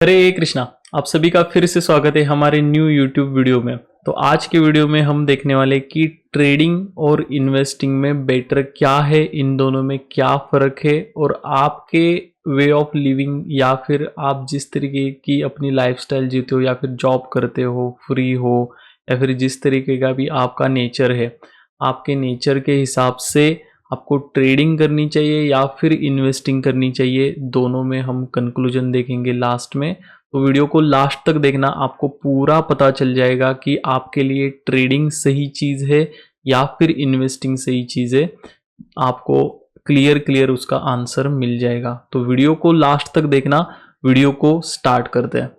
हरे कृष्णा। आप सभी का फिर से स्वागत है हमारे न्यू यूट्यूब वीडियो में। तो आज के वीडियो में हम देखने वाले कि ट्रेडिंग और इन्वेस्टिंग में बेटर क्या है, इन दोनों में क्या फ़र्क है और आपके वे ऑफ लिविंग या फिर आप जिस तरीके की अपनी लाइफस्टाइल जीते हो या फिर जॉब करते हो, फ्री हो या फिर जिस तरीके का भी आपका नेचर है, आपके नेचर के हिसाब से आपको ट्रेडिंग करनी चाहिए या फिर इन्वेस्टिंग करनी चाहिए। दोनों में हम कंक्लूजन देखेंगे लास्ट में। तो वीडियो को लास्ट तक देखना, आपको पूरा पता चल जाएगा कि आपके लिए ट्रेडिंग सही चीज़ है या फिर इन्वेस्टिंग सही चीज़ है। आपको क्लियर क्लियर उसका आंसर मिल जाएगा। तो वीडियो को लास्ट तक देखना। वीडियो को स्टार्ट करते हैं।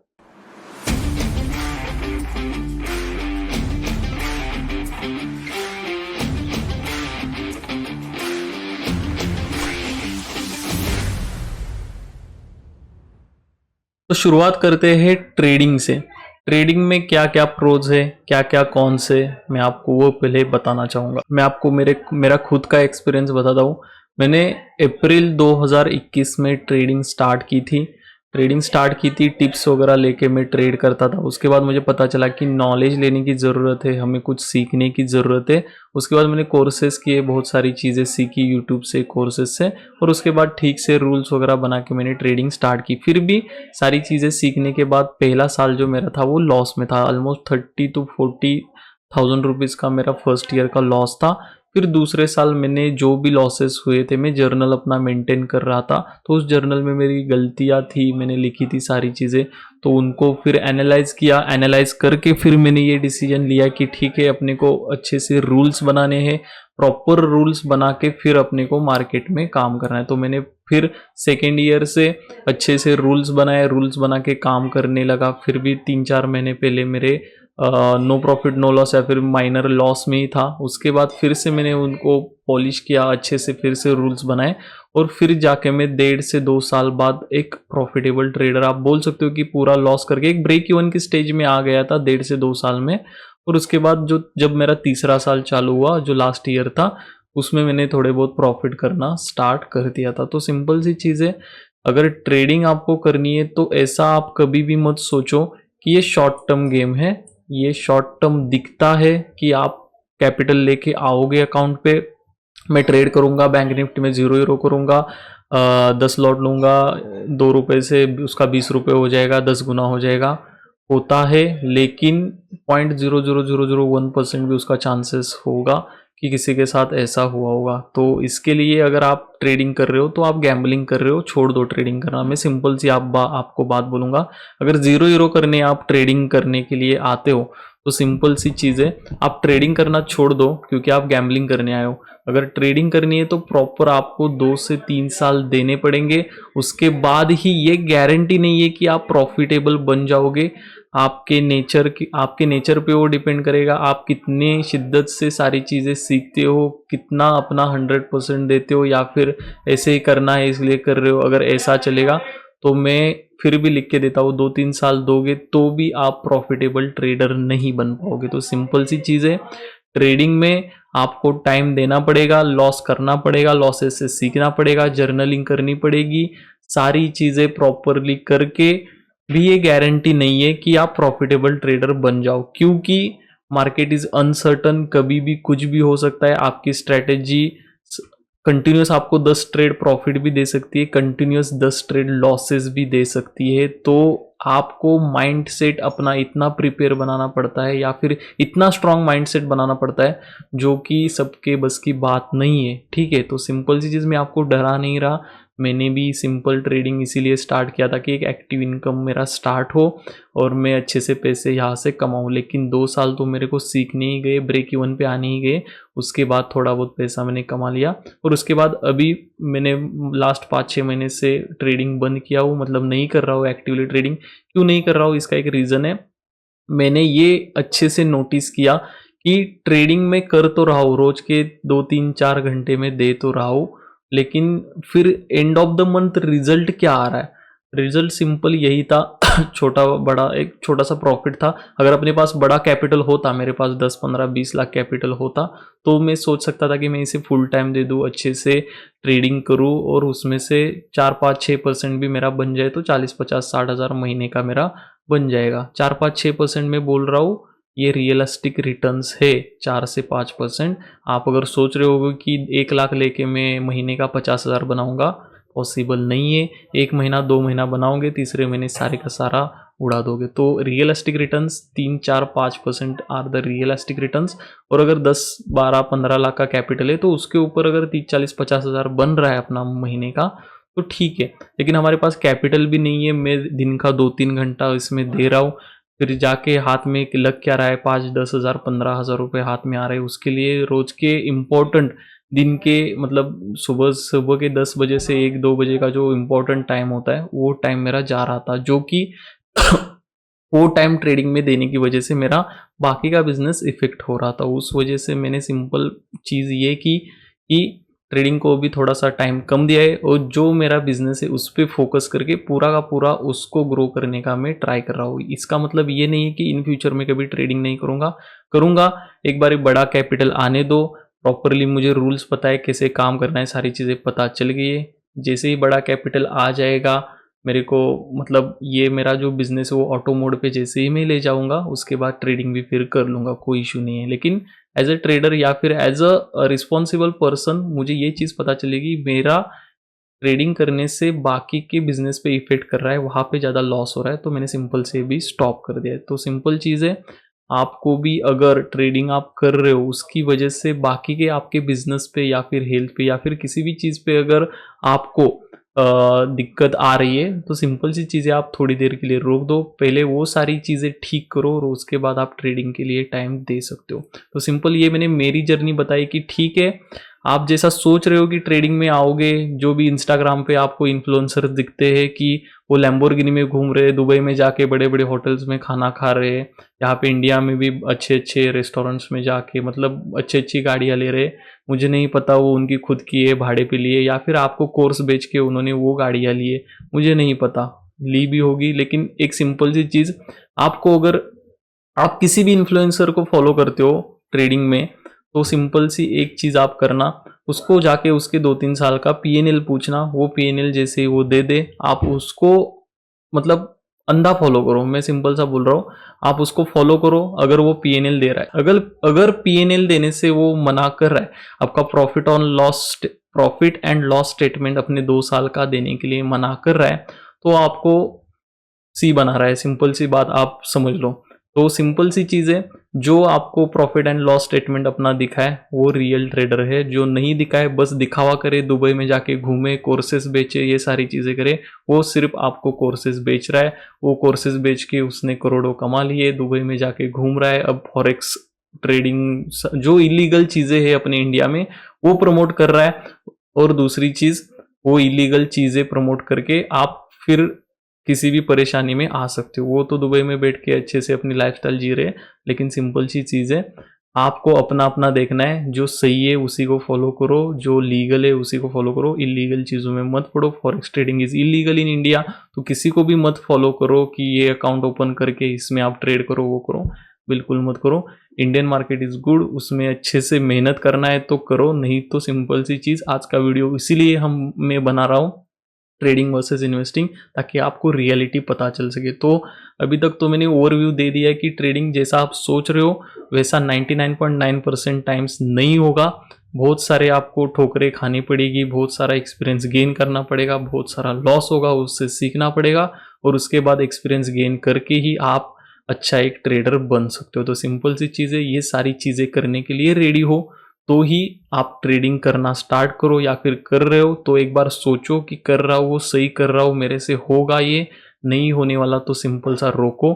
तो शुरुआत करते हैं ट्रेडिंग से। ट्रेडिंग में क्या क्या प्रोज है, क्या क्या कॉन्स है, मैं आपको वो पहले बताना चाहूँगा। मैं आपको मेरा खुद का एक्सपीरियंस बताता हूँ। मैंने अप्रैल 2021 में ट्रेडिंग स्टार्ट की थी। टिप्स वगैरह लेके मैं ट्रेड करता था। उसके बाद मुझे पता चला कि नॉलेज लेने की ज़रूरत है, हमें कुछ सीखने की ज़रूरत है। उसके बाद मैंने कोर्सेज़ किए, बहुत सारी चीज़ें सीखी यूट्यूब से, कोर्सेज से, और उसके बाद ठीक से रूल्स वगैरह बना के मैंने ट्रेडिंग स्टार्ट की। फिर भी सारी चीज़ें सीखने के बाद पहला साल जो मेरा था वो लॉस में था। ऑलमोस्ट 30,000 to 40,000 रुपीज़ का मेरा फर्स्ट ईयर का लॉस था। फिर दूसरे साल मैंने जो भी लॉसेस हुए थे, मैं जर्नल अपना मेंटेन कर रहा था। तो उस जर्नल में मेरी गलतियां थी, मैंने लिखी थी सारी चीज़ें, तो उनको फिर एनालाइज किया। एनालाइज करके फिर मैंने ये डिसीजन लिया कि ठीक है, अपने को अच्छे से रूल्स बनाने हैं, प्रॉपर रूल्स बना के फिर अपने को मार्केट में काम करना है। तो मैंने फिर सेकेंड ईयर से अच्छे से रूल्स बनाए, रूल्स बना के काम करने लगा। फिर भी 3-4 महीने पहले मेरे नो प्रॉफिट नो लॉस या फिर माइनर लॉस में ही था। उसके बाद फिर से मैंने उनको पॉलिश किया, अच्छे से फिर से रूल्स बनाए, और फिर जाके मैं 1.5 से 2 साल बाद एक प्रॉफिटेबल ट्रेडर, आप बोल सकते हो कि पूरा लॉस करके एक ब्रेक इवन की स्टेज में आ गया था 1.5 से 2 साल में। और उसके बाद जब मेरा तीसरा साल चालू हुआ, जो लास्ट ईयर था, उसमें मैंने थोड़े बहुत प्रॉफिट करना स्टार्ट कर दिया था। तो सिंपल सी चीज़ है, अगर ट्रेडिंग आपको करनी है तो ऐसा आप कभी भी मत सोचो कि ये शॉर्ट टर्म गेम है। ये शॉर्ट टर्म दिखता है कि आप कैपिटल लेके आओगे अकाउंट पे, मैं ट्रेड करूंगा, बैंक निफ्टी में 0 यूरो करूंगा, 10 लॉट लूंगा, 2 रुपये से उसका 20 रुपये हो जाएगा, 10 गुना हो जाएगा। होता है, लेकिन 0.0001% भी उसका चांसेस होगा कि किसी के साथ ऐसा हुआ होगा। तो इसके लिए अगर आप ट्रेडिंग कर रहे हो तो आप गैम्बलिंग कर रहे हो, छोड़ दो ट्रेडिंग करना। मैं सिंपल सी आपको बात बोलूँगा, अगर 0 यूरो करने आप ट्रेडिंग करने के लिए आते हो तो सिंपल सी चीज़ है, आप ट्रेडिंग करना छोड़ दो, क्योंकि आप गैम्बलिंग करने आए हो। अगर ट्रेडिंग करनी है तो प्रॉपर आपको 2 से 3 साल देने पड़ेंगे। उसके बाद ही, ये गारंटी नहीं है कि आप प्रॉफिटेबल बन जाओगे। आपके नेचर पे वो डिपेंड करेगा, आप कितने शिद्दत से सारी चीज़ें सीखते हो, कितना अपना 100% देते हो, या फिर ऐसे ही करना है इसलिए कर रहे हो। अगर ऐसा चलेगा तो मैं फिर भी लिख के देता हूँ, 2-3 साल दोगे तो भी आप प्रॉफिटेबल ट्रेडर नहीं बन पाओगे। तो सिंपल सी चीज़ है, ट्रेडिंग में आपको टाइम देना पड़ेगा, लॉस करना पड़ेगा, लॉसेस से सीखना पड़ेगा, जर्नलिंग करनी पड़ेगी, सारी चीज़ें प्रॉपरली करके भी ये गारंटी नहीं है कि आप प्रॉफिटेबल ट्रेडर बन जाओ, क्योंकि मार्केट इज अनसर्टन, कभी भी कुछ भी हो सकता है। आपकी स्ट्रेटेजी कंटिन्यूस आपको 10 ट्रेड प्रॉफिट भी दे सकती है, कंटिन्यूस 10 ट्रेड लॉसेस भी दे सकती है। तो आपको माइंड सेट अपना इतना प्रिपेयर बनाना पड़ता है, या फिर इतना स्ट्रांग माइंड सेट बनाना पड़ता है, जो कि सबके बस की बात नहीं है। ठीक है, तो सिंपल सी चीज़, मैं आपको डरा नहीं रहा। मैंने भी सिंपल ट्रेडिंग इसीलिए स्टार्ट किया था कि एक एक्टिव इनकम मेरा स्टार्ट हो और मैं अच्छे से पैसे यहाँ से कमाऊँ। लेकिन 2 साल तो मेरे को सीखने ही गए, ब्रेक इवन पे आने ही गए। उसके बाद थोड़ा बहुत पैसा मैंने कमा लिया, और उसके बाद अभी मैंने लास्ट 5-6 महीने से ट्रेडिंग बंद किया हूँ, मतलब नहीं कर रहा हूँ एक्टिवली ट्रेडिंग। क्यों नहीं कर रहा हूँ, इसका एक रीज़न है। मैंने ये अच्छे से नोटिस किया कि ट्रेडिंग में कर तो रहा हूँ, रोज के 2-3-4 घंटे में दे तो रहा हूँ, लेकिन फिर end of the month result क्या आ रहा है? रिजल्ट सिंपल यही था छोटा बड़ा एक छोटा सा प्रॉफिट था। अगर अपने पास बड़ा कैपिटल होता, मेरे पास 10 15 20 लाख कैपिटल होता, तो मैं सोच सकता था कि मैं इसे फुल टाइम दे दूँ, अच्छे से ट्रेडिंग करूँ और उसमें से 4-5-6% भी मेरा बन जाए तो 40-50-60 हज़ार महीने का मेरा बन जाएगा। 4-5-6% में बोल रहा हूँ, ये रियलिस्टिक रिटर्न्स है 4 से 5%। आप अगर सोच रहे हो कि 1 लाख लेके मैं महीने का 50,000 बनाऊंगा, पॉसिबल नहीं है। 1 महीना 2 महीना बनाओगे, तीसरे महीने सारे का सारा उड़ा दोगे। तो realistic returns 3-4-5% are the realistic returns. और अगर 10-12-15 लाख का कैपिटल है तो उसके ऊपर अगर 30-40-50 हज़ार बन रहा है अपना महीने का, तो ठीक है। लेकिन हमारे पास कैपिटल भी नहीं है, मैं दिन का 2-3 घंटा इसमें दे रहा हूँ, फिर जाके हाथ में लग क्या रहा है, 5-10 हज़ार 15 हज़ार रुपये हाथ में आ रहे हैं। उसके लिए रोज के इम्पोर्टेंट दिन के मतलब सुबह सुबह के 10 बजे से 1-2 बजे का जो इम्पोर्टेंट टाइम होता है, वो टाइम मेरा जा रहा था, जो कि वो टाइम ट्रेडिंग में देने की वजह से मेरा बाकी का बिजनेस इफेक्ट हो रहा था। उस वजह से मैंने सिंपल चीज़ ये की कि ट्रेडिंग को भी थोड़ा सा टाइम कम दिया है और जो मेरा बिजनेस है उस पर फोकस करके पूरा का पूरा उसको ग्रो करने का मैं ट्राई कर रहा हूँ। इसका मतलब ये नहीं है कि इन फ्यूचर में कभी ट्रेडिंग नहीं करूँगा। एक बार बड़ा कैपिटल आने दो, प्रॉपरली मुझे रूल्स पता है कैसे काम करना है, सारी चीज़ें पता चल गई है। जैसे ही बड़ा कैपिटल आ जाएगा मेरे को, मतलब ये मेरा जो बिजनेस है वो ऑटो मोड पे जैसे ही मैं ले जाऊंगा, उसके बाद ट्रेडिंग भी फिर कर लूँगा, कोई इशू नहीं है। लेकिन एज अ ट्रेडर या फिर एज अ रिस्पॉन्सिबल पर्सन मुझे ये चीज़ पता चलेगी मेरा ट्रेडिंग करने से बाकी के बिजनेस पे इफेक्ट कर रहा है, वहाँ पे ज़्यादा लॉस हो रहा है, तो मैंने सिंपल से भी स्टॉप कर दिया है। तो सिंपल चीज़ है, आपको भी अगर ट्रेडिंग आप कर रहे हो उसकी वजह से बाकी के आपके बिजनेस पे या फिर हेल्थ पे या फिर किसी भी चीज़ पे अगर आपको दिक्कत आ रही है, तो सिंपल सी चीज़ें आप थोड़ी देर के लिए रोक दो, पहले वो सारी चीज़ें ठीक करो और उसके बाद आप ट्रेडिंग के लिए टाइम दे सकते हो। तो सिंपल ये मैंने मेरी जर्नी बताई कि ठीक है, आप जैसा सोच रहे हो कि ट्रेडिंग में आओगे, जो भी इंस्टाग्राम पे आपको इन्फ्लुएंसर दिखते हैं कि वो लैम्बोर्गिनी में घूम रहे हैं, दुबई में जाके बड़े बड़े होटल्स में खाना खा रहे हैं, यहाँ पे इंडिया में भी अच्छे अच्छे रेस्टोरेंट्स में जाके मतलब अच्छी अच्छी गाड़ियाँ ले रहे हैं। मुझे नहीं पता वो उनकी खुद की है, भाड़े पे लिए, या फिर आपको कोर्स बेच के उन्होंने वो गाड़ियाँ लिए, मुझे नहीं पता, ली भी होगी। लेकिन एक सिंपल सी चीज़, आपको अगर आप किसी भी इन्फ्लुएंसर को फॉलो करते हो ट्रेडिंग में, तो सिंपल सी एक चीज़ आप करना, उसको जाके उसके 2-3 साल का पीएनएल पूछना, वो पीएनएल जैसे वो दे दे, आप उसको मतलब अंधा फॉलो करो। मैं सिंपल सा बोल रहा हूँ, आप उसको फॉलो करो। अगर वो पीएनएल दे रहा है, अगर अगर पीएनएल देने से वो मना कर रहा है, आपका प्रॉफिट एंड लॉस स्टेटमेंट अपने 2 साल का देने के लिए मना कर रहा है, तो आपको सी बना रहा है, सिंपल सी बात आप समझ लो। तो सिंपल सी चीज़ है, जो आपको प्रॉफिट एंड लॉस स्टेटमेंट अपना दिखाए वो रियल ट्रेडर है, जो नहीं दिखाए बस दिखावा करे, दुबई में जाके घूमे, कोर्सेज बेचे, ये सारी चीज़ें करे, वो सिर्फ आपको कोर्सेज बेच रहा है। वो कोर्सेज बेच के उसने करोड़ों कमा लिए, दुबई में जाके घूम रहा है, अब फॉरेक्स ट्रेडिंग जो इलीगल चीज़ें हैं अपने इंडिया में वो प्रमोट कर रहा है। और दूसरी चीज़, वो इलीगल चीज़ें प्रमोट करके आप फिर किसी भी परेशानी में आ सकते हो। वो तो दुबई में बैठ के अच्छे से अपनी लाइफस्टाइल जी रहे हैं, लेकिन सिंपल सी चीज़ है, आपको अपना अपना देखना है, जो सही है उसी को फॉलो करो, जो लीगल है उसी को फॉलो करो, इलीगल चीज़ों में मत पड़ो। Forex trading is illegal in India, तो किसी को भी मत फॉलो करो कि ये अकाउंट ओपन करके इसमें आप ट्रेड करो, वो करो, बिल्कुल मत करो। इंडियन मार्केट इज़ गुड, उसमें अच्छे से मेहनत करना है तो करो, नहीं तो सिंपल सी चीज़, आज का वीडियो इसीलिए मैं बना रहा हूँ, ट्रेडिंग वर्सेस इन्वेस्टिंग, ताकि आपको रियलिटी पता चल सके। तो अभी तक तो मैंने ओवरव्यू दे दिया है कि ट्रेडिंग जैसा आप सोच रहे हो वैसा 99.9% टाइम्स नहीं होगा। बहुत सारे आपको ठोकरें खानी पड़ेगी, बहुत सारा एक्सपीरियंस गेन करना पड़ेगा, बहुत सारा लॉस होगा, उससे सीखना पड़ेगा, और उसके बाद एक्सपीरियंस गेन करके ही आप अच्छा एक ट्रेडर बन सकते हो। तो सिंपल सी चीज़ है, ये सारी चीज़ें करने के लिए रेडी हो तो ही आप ट्रेडिंग करना स्टार्ट करो, या फिर कर रहे हो तो एक बार सोचो कि कर रहा हूँ वो सही कर रहा हूँ, मेरे से होगा, ये नहीं होने वाला तो सिंपल सा रोको।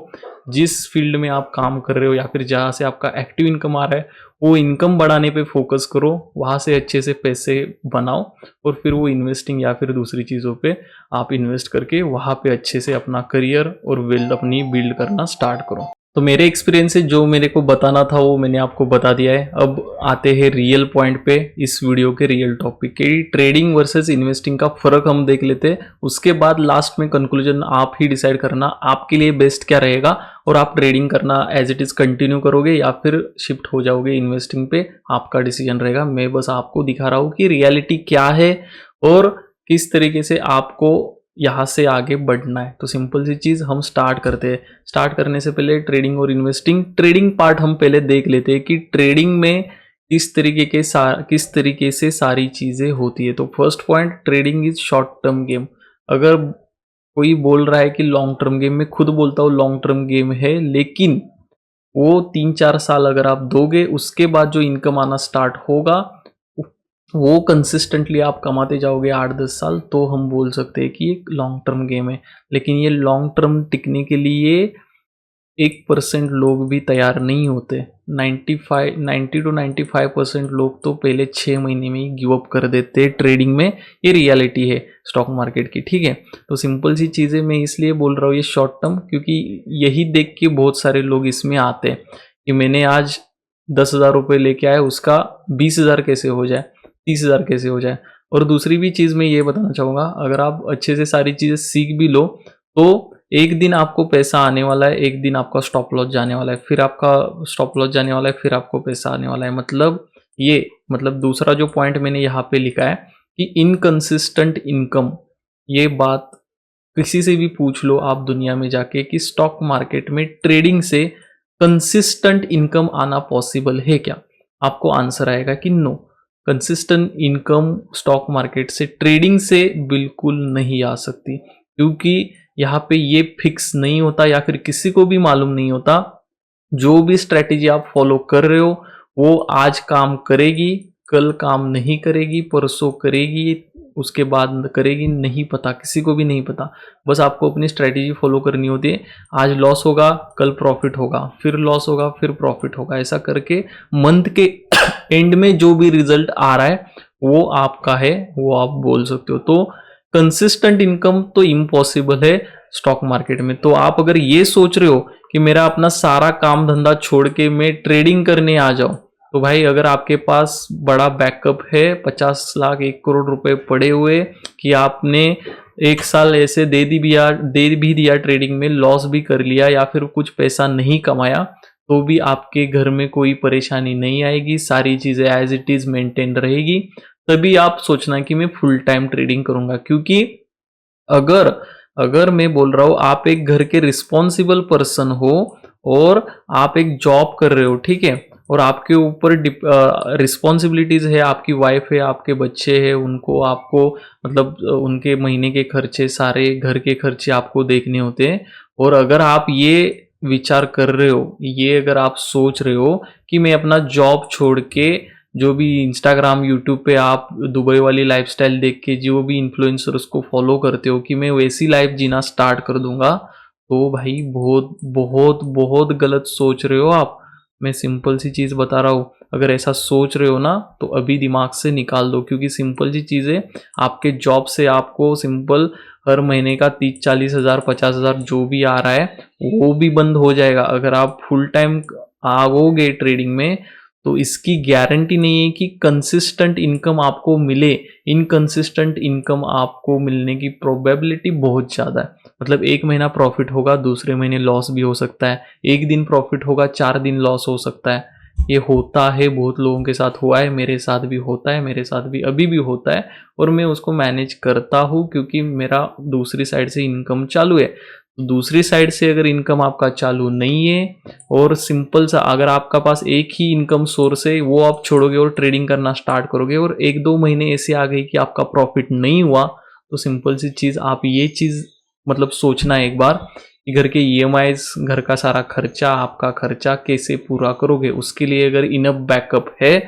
जिस फील्ड में आप काम कर रहे हो या फिर जहाँ से आपका एक्टिव इनकम आ रहा है, वो इनकम बढ़ाने पे फोकस करो, वहाँ से अच्छे से पैसे बनाओ, और फिर वो इन्वेस्टिंग या फिर दूसरी चीज़ों पे आप इन्वेस्ट करके वहाँ पे अच्छे से अपना करियर और वेल्थ अपनी बिल्ड करना स्टार्ट करो। तो मेरे एक्सपीरियंस से जो मेरे को बताना था वो मैंने आपको बता दिया है। अब आते हैं रियल पॉइंट पे, इस वीडियो के रियल टॉपिक के। ट्रेडिंग वर्सेस इन्वेस्टिंग का फ़र्क हम देख लेते हैं, उसके बाद लास्ट में कंक्लूजन आप ही डिसाइड करना आपके लिए बेस्ट क्या रहेगा, और आप ट्रेडिंग करना एज इट इज़ कंटिन्यू करोगे या फिर शिफ्ट हो जाओगे इन्वेस्टिंग पे, आपका डिसीजन रहेगा। मैं बस आपको दिखा रहा हूँ कि रियलिटी क्या है और किस तरीके से आपको यहाँ से आगे बढ़ना है। तो सिंपल सी चीज़ हम स्टार्ट करते हैं। स्टार्ट करने से पहले ट्रेडिंग और इन्वेस्टिंग, ट्रेडिंग पार्ट हम पहले देख लेते हैं कि ट्रेडिंग में किस तरीके से सारी चीज़ें होती है। तो first point, trading is short term game. अगर कोई बोल रहा है कि लॉन्ग टर्म गेम, मैं खुद बोलता हूँ लॉन्ग टर्म गेम है, लेकिन वो 3-4 साल अगर आप दोगे, उसके बाद जो इनकम आना स्टार्ट होगा वो कंसिस्टेंटली आप कमाते जाओगे 8-10 साल, तो हम बोल सकते हैं कि एक लॉन्ग टर्म गेम है। लेकिन ये लॉन्ग टर्म टिकने के लिए 1% लोग भी तैयार नहीं होते। 90 to 95% लोग तो पहले 6 महीने में ही गिव अप कर देते हैं ट्रेडिंग में। ये रियलिटी है स्टॉक मार्केट की, ठीक है। तो सिंपल सी चीज़ें मैं इसलिए बोल रहा हूँ ये शॉर्ट टर्म, क्योंकि यही देख के बहुत सारे लोग इसमें आते हैं कि मैंने आज 10,000 रुपये लेके आया, उसका 20,000 कैसे हो जाए, 30,000 कैसे हो जाए। और दूसरी भी चीज़ मैं ये बताना चाहूँगा, अगर आप अच्छे से सारी चीज़ें सीख भी लो तो एक दिन आपको पैसा आने वाला है, एक दिन आपका स्टॉप लॉस जाने वाला है, फिर आपका स्टॉप लॉस जाने वाला है, फिर आपको पैसा आने वाला है। मतलब दूसरा जो पॉइंट मैंने यहाँ पे लिखा है कि इनकंसिस्टेंट इनकम, ये बात किसी से भी पूछ लो आप दुनिया में जाके कि स्टॉक मार्केट में ट्रेडिंग से कंसिस्टेंट इनकम आना पॉसिबल है क्या, आपको आंसर आएगा कि no. Consistent income stock market से, ट्रेडिंग से बिल्कुल नहीं आ सकती, क्योंकि यहाँ पे ये फिक्स नहीं होता या फिर किसी को भी मालूम नहीं होता जो भी स्ट्रेटेजी आप फॉलो कर रहे हो वो आज काम करेगी, कल काम नहीं करेगी, परसों करेगी, उसके बाद करेगी, नहीं पता, किसी को भी नहीं पता। बस आपको अपनी स्ट्रेटेजी फॉलो करनी होती है। आज लॉस होगा, कल प्रॉफिट होगा, फिर लॉस होगा, फिर प्रॉफिट होगा, ऐसा करके मंथ के एंड में जो भी रिजल्ट आ रहा है वो आपका है, वो आप बोल सकते हो। तो कंसिस्टेंट इनकम तो इम्पॉसिबल है स्टॉक मार्केट में। तो आप अगर ये सोच रहे हो कि मेरा अपना सारा काम धंधा छोड़ के मैं ट्रेडिंग करने आ जाऊं, तो भाई अगर आपके पास बड़ा बैकअप है, 50 लाख 1 करोड़ रुपए पड़े हुए कि आपने 1 साल ऐसे दे भी दिया ट्रेडिंग में, लॉस भी कर लिया या फिर कुछ पैसा नहीं कमाया, तो भी आपके घर में कोई परेशानी नहीं आएगी, सारी चीज़ें एज इट इज़ मेंटेन रहेगी। तभी आप सोचना कि मैं फुल टाइम ट्रेडिंग करूंगा। क्योंकि अगर अगर मैं बोल रहा हूँ आप एक घर के रिस्पॉन्सिबल पर्सन हो और आप एक जॉब कर रहे हो, ठीक है, और आपके ऊपर रिस्पॉन्सिबिलिटीज है, आपकी वाइफ है, आपके बच्चे हैं, उनको आपको मतलब उनके महीने के खर्चे, सारे घर के खर्चे आपको देखने होते हैं। और अगर आप ये विचार कर रहे हो, ये अगर आप सोच रहे हो कि मैं अपना जॉब छोड़ के जो भी इंस्टाग्राम यूट्यूब पे आप दुबई वाली लाइफस्टाइल देख के जो भी इन्फ्लुएंसर उसको फॉलो करते हो कि मैं वैसी लाइफ जीना स्टार्ट कर दूंगा, तो भाई बहुत बहुत बहुत गलत सोच रहे हो आप। मैं सिंपल सी चीज़ बता रहा हूँ, अगर ऐसा सोच रहे हो ना तो अभी दिमाग से निकाल दो। क्योंकि सिंपल सी चीज़ें, आपके जॉब से आपको सिंपल हर महीने का 30-40 हज़ार 50 हज़ार जो भी आ रहा है वो भी बंद हो जाएगा। अगर आप फुल टाइम आओगे ट्रेडिंग में तो इसकी गारंटी नहीं है कि कंसिस्टेंट इनकम आपको मिले। इनकंसिस्टेंट इनकम आपको मिलने की प्रोबेबिलिटी बहुत ज़्यादा है। मतलब 1 महीना प्रॉफिट होगा, दूसरे महीने लॉस भी हो सकता है, 1 दिन प्रॉफिट होगा, 4 दिन लॉस हो सकता है। ये होता है, बहुत लोगों के साथ हुआ है, मेरे साथ भी होता है, मेरे साथ भी अभी भी होता है, और मैं उसको मैनेज करता हूँ क्योंकि मेरा दूसरी साइड से इनकम चालू है। दूसरी साइड से अगर इनकम आपका चालू नहीं है और सिंपल सा अगर आपका पास एक ही इनकम सोर्स है, वो आप छोड़ोगे और ट्रेडिंग करना स्टार्ट करोगे और 1-2 महीने ऐसे आ गए कि आपका प्रॉफिट नहीं हुआ, तो सिंपल सी चीज़ आप ये चीज़ मतलब सोचना एक बार कि घर के ईएमआईज, घर का सारा खर्चा, आपका खर्चा कैसे पूरा करोगे। उसके लिए अगर इनफ बैकअप है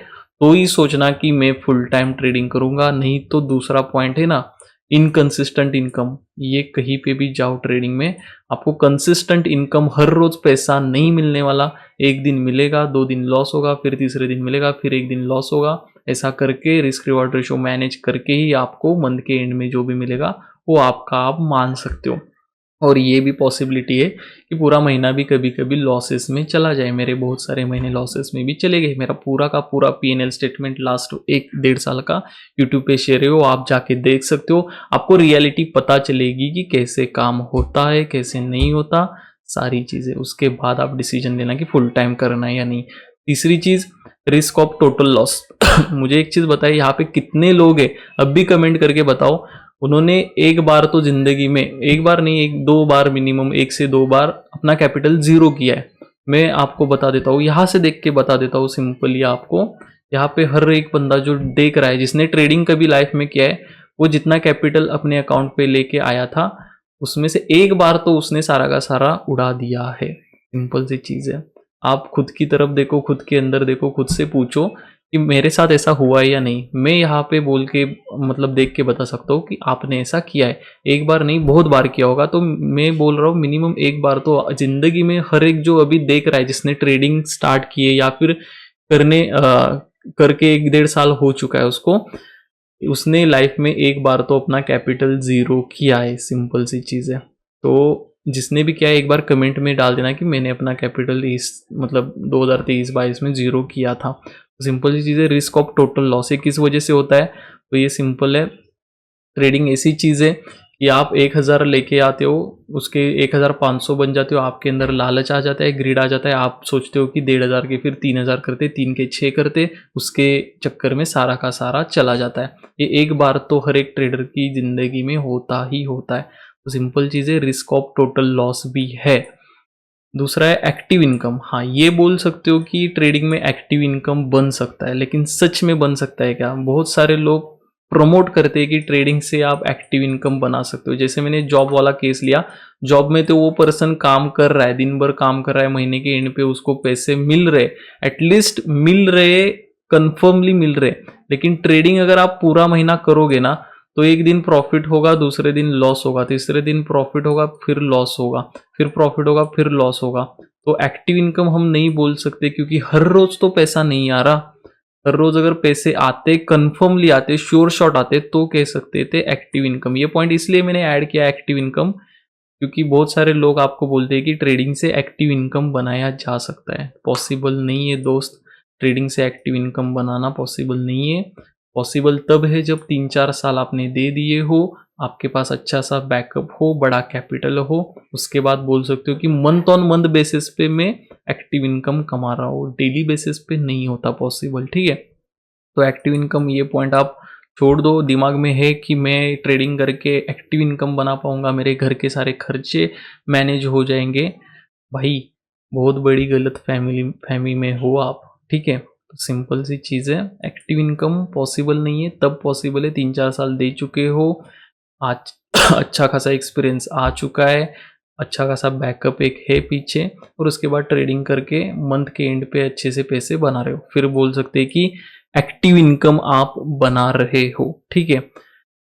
तो ही सोचना कि मैं फुल टाइम ट्रेडिंग करूंगा। नहीं तो दूसरा पॉइंट है ना, इनकंसिस्टेंट इनकम, ये कहीं पे भी जाओ ट्रेडिंग में आपको कंसिस्टेंट इनकम हर रोज पैसा नहीं मिलने वाला। एक दिन मिलेगा, 2 दिन लॉस होगा, फिर तीसरे दिन मिलेगा, फिर 1 दिन लॉस होगा। ऐसा करके रिस्क रिवॉर्ड रेशो मैनेज करके ही आपको मंथ के एंड में जो भी मिलेगा वो आपका आप मान सकते हो। और ये भी पॉसिबिलिटी है कि पूरा महीना भी कभी कभी लॉसेस में चला जाए। मेरे बहुत सारे महीने लॉसेस में भी चले गए। मेरा पूरा का पूरा P&L स्टेटमेंट लास्ट 1-1.5 साल का यूट्यूब पे शेयर है, वो आप जाके देख सकते हो। आपको रियलिटी पता चलेगी कि कैसे काम होता है, कैसे नहीं होता, सारी चीज़ें। उसके बाद आप डिसीजन लेना कि फुल टाइम करना है या नहीं। तीसरी चीज़, रिस्क ऑफ टोटल लॉस। मुझे एक चीज़ बताइए, यहाँ पे कितने लोग हैं, अब भी कमेंट करके बताओ, उन्होंने एक बार तो जिंदगी में, एक बार नहीं, 1-2 बार मिनिमम, 1 से 2 बार अपना कैपिटल जीरो किया है। मैं आपको बता देता हूँ, यहाँ से देख के बता देता हूँ सिंपली आपको। यहाँ पे हर एक बंदा जो देख रहा है, जिसने ट्रेडिंग कभी लाइफ में किया है, वो जितना कैपिटल अपने अकाउंट पे लेके आया था, उसमें से एक बार तो उसने सारा का सारा उड़ा दिया है। सिंपल सी चीज़ है। आप खुद की तरफ देखो, खुद के अंदर देखो, खुद से पूछो कि मेरे साथ ऐसा हुआ है या नहीं। मैं यहाँ पे बोल के मतलब देख के बता सकता हूँ कि आपने ऐसा किया है। एक बार नहीं, बहुत बार किया होगा। तो मैं बोल रहा हूँ मिनिमम एक बार तो जिंदगी में हर एक जो अभी देख रहा है, जिसने ट्रेडिंग स्टार्ट की है या फिर करके 1-1.5 साल हो चुका है उसको, उसने लाइफ में एक बार तो अपना कैपिटल जीरो किया है। सिंपल सी चीज़ है। तो जिसने भी किया है, एक बार कमेंट में डाल देना कि मैंने अपना कैपिटल इस मतलब 2023-22 में जीरो किया था। सिंपल सी चीज़ है। रिस्क ऑफ टोटल लॉस ये किस वजह से होता है? तो ये सिंपल है। ट्रेडिंग ऐसी चीज़ है कि आप 1,000 लेके आते हो, उसके 1,500 बन जाते हो, आपके अंदर लालच आ जाता है, ग्रीड आ जाता है। आप सोचते हो कि 1,500 के फिर 3,000 करते, 3 के 6 करते, उसके चक्कर में सारा का सारा चला जाता है। ये एक बार तो हर एक ट्रेडर की ज़िंदगी में होता ही होता है। तो सिंपल चीज़ है, रिस्क ऑफ टोटल लॉस भी है। दूसरा है एक्टिव इनकम। हाँ, ये बोल सकते हो कि ट्रेडिंग में एक्टिव इनकम बन सकता है, लेकिन सच में बन सकता है क्या? बहुत सारे लोग प्रमोट करते हैं कि ट्रेडिंग से आप एक्टिव इनकम बना सकते हो। जैसे मैंने जॉब वाला केस लिया, जॉब में तो वो पर्सन काम कर रहा है, दिन भर काम कर रहा है, महीने के एंड पे उसको पैसे मिल रहे, एटलीस्ट मिल रहे, कन्फर्मली मिल रहे। लेकिन ट्रेडिंग अगर आप पूरा महीना करोगे ना, तो एक दिन प्रॉफिट होगा, दूसरे दिन लॉस होगा, तीसरे दिन प्रॉफिट होगा, फिर लॉस होगा, फिर प्रॉफिट होगा, फिर लॉस होगा। तो एक्टिव इनकम हम नहीं बोल सकते, क्योंकि हर रोज तो पैसा नहीं आ रहा। हर रोज अगर पैसे आते, कन्फर्मली आते, श्योर शॉट आते, तो कह सकते थे एक्टिव इनकम। ये पॉइंट इसलिए मैंने ऐड किया एक्टिव इनकम, क्योंकि बहुत सारे लोग आपको बोलते हैं कि ट्रेडिंग से एक्टिव इनकम बनाया जा सकता है। पॉसिबल नहीं है दोस्त, ट्रेडिंग से एक्टिव इनकम बनाना पॉसिबल नहीं है। पॉसिबल तब है जब 3-4 साल आपने दे दिए हो, आपके पास अच्छा सा बैकअप हो, बड़ा कैपिटल हो, उसके बाद बोल सकते हो कि मंथ ऑन मंथ बेसिस पे मैं एक्टिव इनकम कमा रहा हूँ। डेली बेसिस पे नहीं होता पॉसिबल, ठीक है। तो एक्टिव इनकम ये पॉइंट आप छोड़ दो। दिमाग में है कि मैं ट्रेडिंग करके एक्टिव इनकम बना पाऊंगा, मेरे घर के सारे खर्चे मैनेज हो जाएंगे, भाई बहुत बड़ी गलत फहमी में हो आप, ठीक है। तो सिंपल सी चीज़ है, एक्टिव इनकम पॉसिबल नहीं है, तब पॉसिबल है 3-4 साल दे चुके हो, आज अच्छा खासा एक्सपीरियंस आ चुका है, अच्छा खासा बैकअप एक है पीछे, और उसके बाद ट्रेडिंग करके मंथ के एंड पे अच्छे से पैसे बना रहे हो, फिर बोल सकते हैं कि एक्टिव इनकम आप बना रहे हो, ठीक है।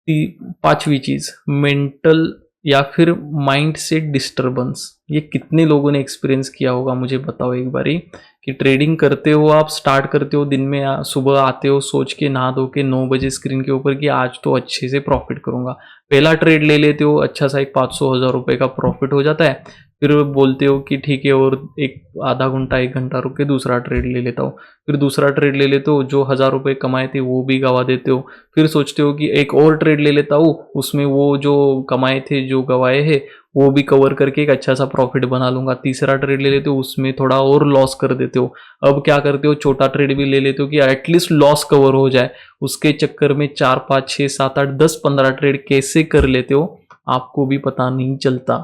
पांचवी चीज, मेंटल या फिर माइंड सेट डिस्टर्बेंस। ये कितने लोगों ने एक्सपीरियंस किया होगा, मुझे बताओ एक बारी। कि ट्रेडिंग करते हो, आप स्टार्ट करते हो दिन में, सुबह आते हो सोच के, नहा धो के 9 बजे स्क्रीन के ऊपर कि आज तो अच्छे से प्रॉफिट करूंगा, पहला ट्रेड ले लेते हो, अच्छा सा एक 500-1000 रुपए का प्रॉफिट हो जाता है। फिर बोलते हो कि ठीक है, और एक आधा घंटा 1 घंटा रुक के दूसरा ट्रेड ले लेता हूँ। फिर दूसरा ट्रेड ले लेते हो, जो 1000 रुपए कमाए थे वो भी गवा देते हो। फिर सोचते हो कि एक और ट्रेड ले लेता हूँ, उसमें वो जो कमाए थे, जो गवाए हैं, वो भी कवर करके एक अच्छा सा प्रॉफिट बना लूंगा। तीसरा ट्रेड ले लेते हो, उसमें थोड़ा और लॉस कर देते हो। अब क्या करते हो, छोटा ट्रेड भी ले लेते हो कि एटलीस्ट लॉस कवर हो जाए। उसके चक्कर में 4-5-6-7-8-10-15 ट्रेड कैसे कर लेते हो, आपको भी पता नहीं चलता।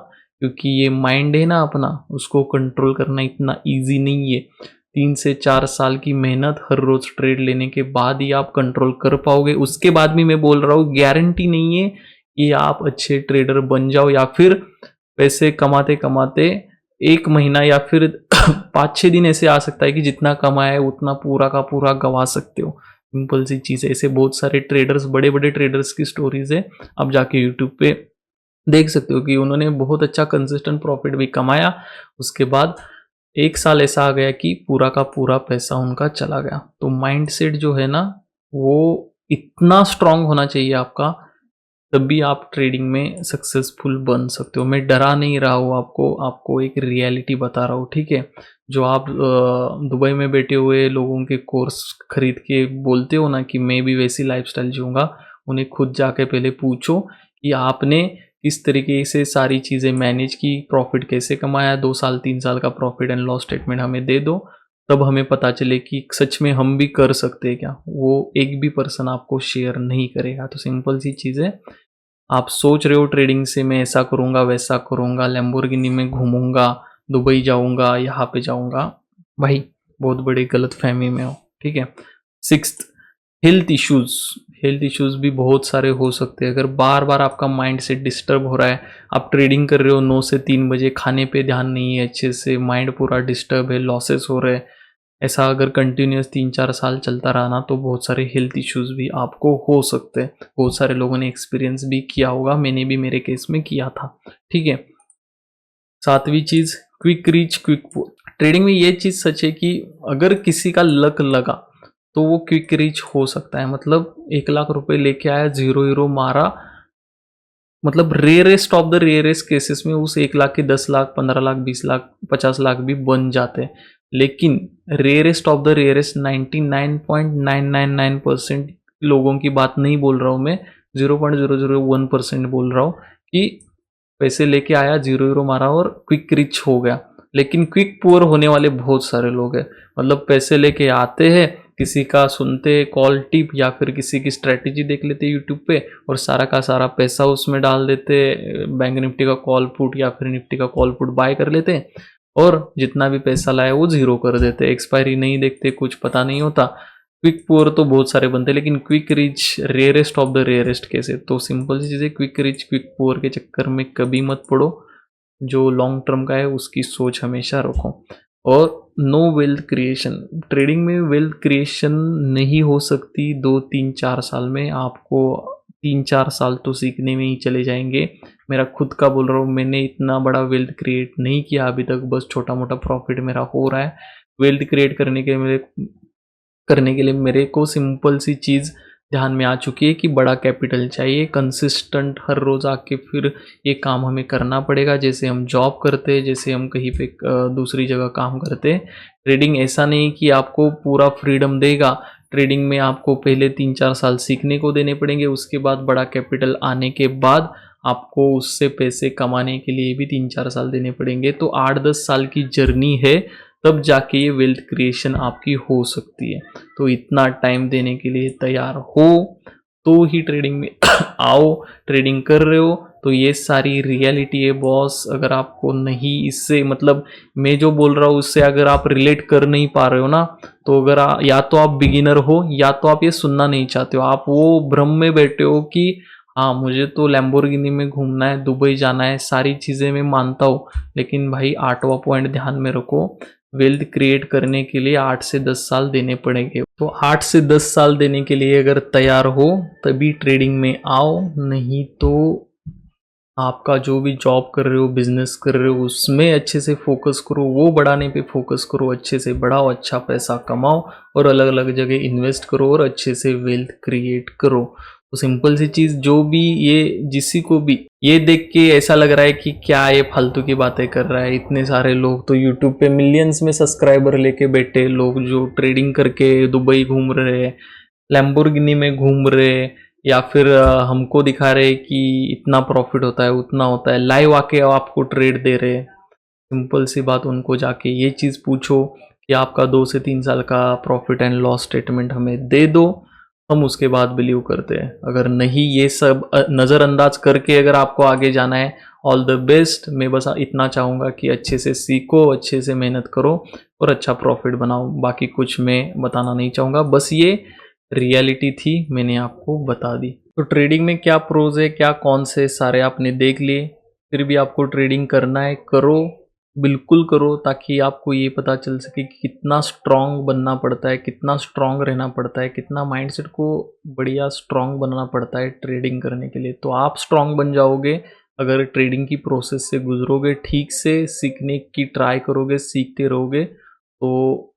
क्योंकि ये माइंड है ना अपना, उसको कंट्रोल करना इतना ईजी नहीं है। 3 से 4 साल की मेहनत, हर रोज ट्रेड लेने के बाद ही आप कंट्रोल कर पाओगे। उसके बाद भी मैं बोल रहा हूँ, गारंटी नहीं है कि आप अच्छे ट्रेडर बन जाओ, या फिर पैसे कमाते कमाते 1 महीना या फिर 5-6 दिन ऐसे आ सकता है कि जितना कमाया है उतना पूरा का पूरा गवा सकते हो। सिंपल सी चीज़ है। ऐसे बहुत सारे ट्रेडर्स, बड़े बड़े ट्रेडर्स की स्टोरीज है, आप जाके यूट्यूब पे देख सकते हो कि उन्होंने बहुत अच्छा कंसिस्टेंट प्रॉफिट भी कमाया। उसके बाद 1 साल ऐसा आ गया कि पूरा का पूरा पैसा उनका चला गया। तो माइंड सेट जो है ना, वो इतना स्ट्रांग होना चाहिए आपका। तभी आप ट्रेडिंग में सक्सेसफुल बन सकते हो। मैं डरा नहीं रहा हूँ आपको, आपको एक रियलिटी बता रहा हूँ, ठीक है। जो आप दुबई में बैठे हुए लोगों के कोर्स खरीद के बोलते हो ना कि मैं भी वैसी लाइफस्टाइल जीऊँगा, उन्हें खुद जाके पहले पूछो कि आपने किस तरीके से सारी चीज़ें मैनेज की, प्रॉफिट कैसे कमाया, 2 साल 3 साल का प्रॉफिट एंड लॉस स्टेटमेंट हमें दे दो, तब हमें पता चले कि सच में हम भी कर सकते हैं क्या। वो एक भी पर्सन आपको शेयर नहीं करेगा। तो सिंपल सी चीज़ है, आप सोच रहे हो ट्रेडिंग से मैं ऐसा करूँगा, वैसा करूँगा, लैम्बोर्गिनी में घूमूँगा, दुबई जाऊँगा, यहाँ पे जाऊँगा, भाई बहुत बड़ी गलतफ़हमी में हो, ठीक है। Sixth, health issues. Health issues भी बहुत सारे हो सकते हैं। अगर बार-बार आपका माइंडसेट डिस्टर्ब हो रहा है, आप ट्रेडिंग कर रहे हो 9 से 3 बजे, खाने पे ध्यान नहीं है अच्छे से, माइंड पूरा डिस्टर्ब है, लॉसेस हो रहे हैं, ऐसा अगर कंटिन्यूअस 3-4 साल चलता रहा ना, तो बहुत सारे हेल्थ इश्यूज़ भी आपको हो सकते हैं। बहुत सारे लोगों ने एक्सपीरियंस भी किया होगा, मैंने भी मेरे केस में किया था, ठीक है। सातवीं चीज़, क्विक रीच क्विक पुल। ट्रेडिंग में ये चीज़ सच है कि अगर किसी का लक लगा, तो वो क्विक रीच हो सकता है। मतलब 1 लाख रुपए लेके आया, 0 यूरो मारा, मतलब rarest of the rarest cases में उस 1 लाख के 10 लाख, 15 लाख, 20 लाख, 50 लाख भी बन जाते हैं। लेकिन रेयरेस्ट ऑफ द रेयरेस्ट 99.999% लोगों की बात नहीं बोल रहा हूँ मैं, 0.001% बोल रहा हूँ कि पैसे लेके आया, 0 यूरो मारा और क्विक रिच हो गया। लेकिन क्विक पुअर होने वाले बहुत सारे लोग हैं। मतलब पैसे लेके आते हैं, किसी का सुनते कॉल टिप या फिर किसी की स्ट्रेटेजी देख लेते यूट्यूब पे और सारा का सारा पैसा उसमें डाल देते, बैंक निफ्टी का कॉल पुट या फिर निफ्टी का कॉल पुट बाय कर लेते और जितना भी पैसा लाया वो जीरो कर देते, एक्सपायरी नहीं देखते, कुछ पता नहीं होता। क्विक पुअर तो बहुत सारे बनते हैं, लेकिन quick rich rarest of the rarest case है। तो सिंपल सी चीज़ है, क्विक रिच क्विक पुअर के चक्कर में कभी मत पड़ो। जो लॉन्ग टर्म का है उसकी सोच हमेशा रखो। और नो वेल्थ क्रिएशन, ट्रेडिंग में वेल्थ क्रिएशन नहीं हो सकती 2-3-4 साल में। आपको 3-4 साल तो सीखने में ही चले जाएंगे। मेरा खुद का बोल रहा हूँ, मैंने इतना बड़ा वेल्थ क्रिएट नहीं किया अभी तक, बस छोटा मोटा प्रॉफिट मेरा हो रहा है। वेल्थ क्रिएट करने के लिए मेरे को सिंपल सी चीज़ ध्यान में आ चुकी है कि बड़ा कैपिटल चाहिए, कंसिस्टेंट हर रोज़ आके फिर ये काम हमें करना पड़ेगा। जैसे हम जॉब करते हैं, जैसे हम कहीं पे दूसरी जगह काम करते हैं। ट्रेडिंग ऐसा नहीं कि आपको पूरा फ्रीडम देगा। ट्रेडिंग में आपको पहले 3-4 साल सीखने को देने पड़ेंगे, उसके बाद बड़ा कैपिटल आने के बाद आपको उससे पैसे कमाने के लिए भी 3-4 साल देने पड़ेंगे। तो 8-10 साल की जर्नी है, तब जाके ये वेल्थ क्रिएशन आपकी हो सकती है। तो इतना टाइम देने के लिए तैयार हो तो ही ट्रेडिंग में आओ। ट्रेडिंग कर रहे हो तो ये सारी रियलिटी है बॉस। अगर आपको नहीं इससे मतलब मैं जो बोल रहा हूँ उससे अगर आप रिलेट कर नहीं पा रहे हो ना, तो अगर या तो आप बिगिनर हो या तो आप ये सुनना नहीं चाहते हो। आप वो भ्रम में बैठे हो कि हाँ मुझे तो लैम्बोर्गिनी में घूमना है, दुबई जाना है, सारी चीज़ें मैं मानता हूँ। लेकिन भाई 8वां पॉइंट ध्यान में रखो, वेल्थ क्रिएट करने के लिए 8 से 10 साल देने पड़ेंगे। तो 8 से 10 साल देने के लिए अगर तैयार हो तभी ट्रेडिंग में आओ, नहीं तो आपका जो भी जॉब कर रहे हो, बिजनेस कर रहे हो, उसमें अच्छे से फोकस करो, वो बढ़ाने पे फोकस करो, अच्छे से बढ़ाओ, अच्छा पैसा कमाओ और अलग अलग जगह इन्वेस्ट करो और अच्छे से वेल्थ क्रिएट करो। तो सिंपल सी चीज़, जो भी ये जिसी को भी ये देख के ऐसा लग रहा है कि क्या ये फालतू की बातें कर रहा है, इतने सारे लोग तो यूट्यूब पे मिलियंस में सब्सक्राइबर लेके बैठे लोग जो ट्रेडिंग करके दुबई घूम रहे हैं, लैम्बोर्गिनी में घूम रहे, या फिर हमको दिखा रहे कि इतना प्रॉफिट होता है, उतना होता है, लाइव आके आपको ट्रेड दे रहे हैं। सिंपल सी बात, उनको जाके ये चीज़ पूछो कि आपका 2 से 3 साल का प्रॉफिट एंड लॉस स्टेटमेंट हमें दे दो, हम उसके बाद बिलीव करते हैं। अगर नहीं, ये सब नज़रअंदाज करके अगर आपको आगे जाना है, ऑल द बेस्ट। मैं बस इतना चाहूँगा कि अच्छे से सीखो, अच्छे से मेहनत करो और अच्छा प्रॉफिट बनाओ। बाकी कुछ मैं बताना नहीं चाहूँगा, बस ये रियलिटी थी, मैंने आपको बता दी। तो ट्रेडिंग में क्या प्रोज है, क्या कौन से सारे आपने देख लिए। फिर भी आपको ट्रेडिंग करना है, करो, बिल्कुल करो, ताकि आपको ये पता चल सके कि कितना स्ट्रांग बनना पड़ता है, कितना स्ट्रांग रहना पड़ता है, कितना माइंडसेट को बढ़िया स्ट्रांग बनाना पड़ता है ट्रेडिंग करने के लिए। तो आप स्ट्रांग बन जाओगे अगर ट्रेडिंग की प्रोसेस से गुजरोगे, ठीक से सीखने की ट्राई करोगे, सीखते रहोगे। तो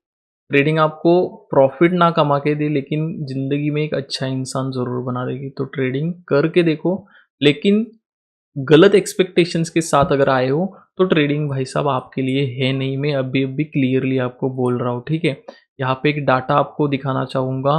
ट्रेडिंग आपको प्रॉफिट ना कमा के दे, लेकिन ज़िंदगी में एक अच्छा इंसान ज़रूर बना देगी। तो ट्रेडिंग करके देखो, लेकिन गलत एक्सपेक्टेशंस के साथ अगर आए हो तो ट्रेडिंग भाई साहब आपके लिए है नहीं। मैं अभी अभी क्लियरली आपको बोल रहा हूँ, ठीक है। यहाँ पे एक डाटा आपको दिखाना चाहूँगा